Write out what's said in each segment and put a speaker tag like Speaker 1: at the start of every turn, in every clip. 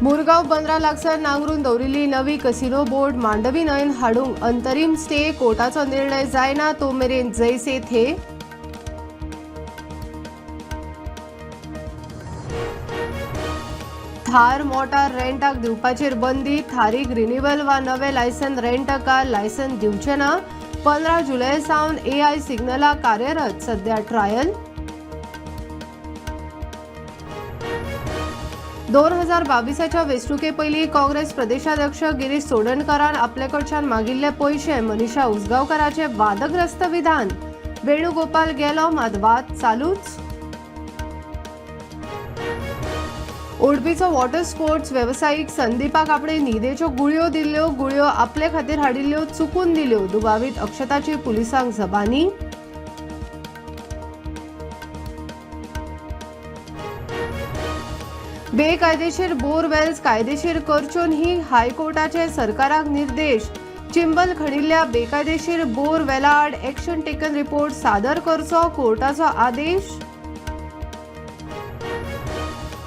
Speaker 1: मुरगांव 15 लागसार नांगरून दवरिल्ली नवी कसिनो बोर्ड मांडवी न्हंयेन हाडूंक अंतरीम स्टे कोर्टाचो निर्णय जायना तो मेरेन जैसे थे. थार मोटार रेंटाक दिवपाचेर बंदी. थारीक रिन्युअल वा नवे लायसन रेंटका लायसन दिवचे ना. 15 जुलय सावन AI सिग्नला कार्यरत. सध्या ट्रायल. 2022च्या वेंचणुके पयलीं काँग्रेस प्रदेशाध्यक्ष गिरीश चोडणकरान आपले कडच्यान मागिल्ले पयशे मनीषा उसगांवकाराचे वादग्रस्त विधान. वेणुगोपाल गेलो मात वाद चालूच. उडपीचो वॉटर स्पोर्ट्स वेवसायीक संदीपाक आपणे न्हिदेच्यो गुळयो दिल्ल्यो. गुळयो आपले खातीर हाडिल्ल्यो चुकून दिल्यो. दुबावीत अक्षताची पुलिसांक जबानी. बेकायदेशीर बोरवेल्स कायदेशीर करच्यो न्ही. हायकोर्टाचे सरकाराक निर्देश. चिंबल खणिल्ल्या बेकायदेशीर बोरवेला आड एक्शन टेकन रिपोर्ट सादर करचो कोर्टाचो आदेश.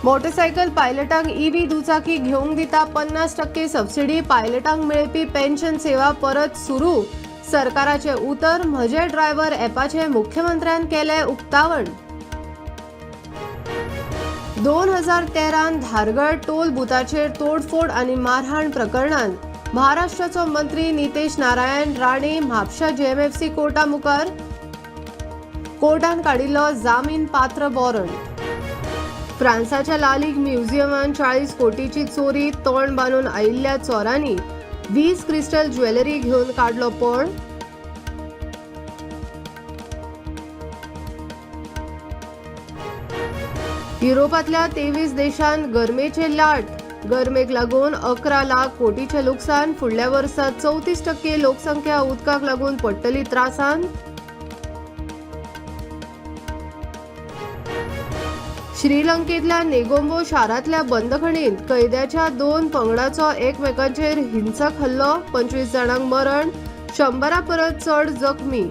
Speaker 1: मोटरसायकल पायलटांक EV दुचाकी घेवंक दिता 50% सबसिडी. पायलटांक मेळपी पेन्शन सेवा परत सुरू. सरकाराचे उतर. म्हजे ड्रायव्हर ॲपाचे मुख्यमंत्र्यान केले उक्तावण. 2013 धारगळ टोल बुथाचेर तोडफोड आनी मारहाण प्रकरणान महाराष्ट्राचो मंत्री नितेश नारायण राणे म्हापशा JMFC कोर्टा मुखार. कोर्टान काडिल्लो जामीन पात्र वॉरंट. फ्रांसाच्या लालीग म्युझियमान 40 कोटीची चोरी. तोंड बांदून आयिल्ल्या चोरांनी 20 क्रिस्टल ज्वेलरी घेवन काडलो पळ. युरोपातल्या 23 देशांत गरमेचे लाट. गरमेक लागून 11 लाख कोटीचे लुकसाण. फुडल्या वर्सात 34% लोकसंख्या उदकाक लागून पडटली त्रासान. श्रीलंकेतल्या नेगोंबो शारांतल्या बंदखणींत कैद्याच्या 2 पंगडांचो एकमेकांचेर हिंसक हल्लो. 25 जाणांक मरण. 100 परस चड जखमी.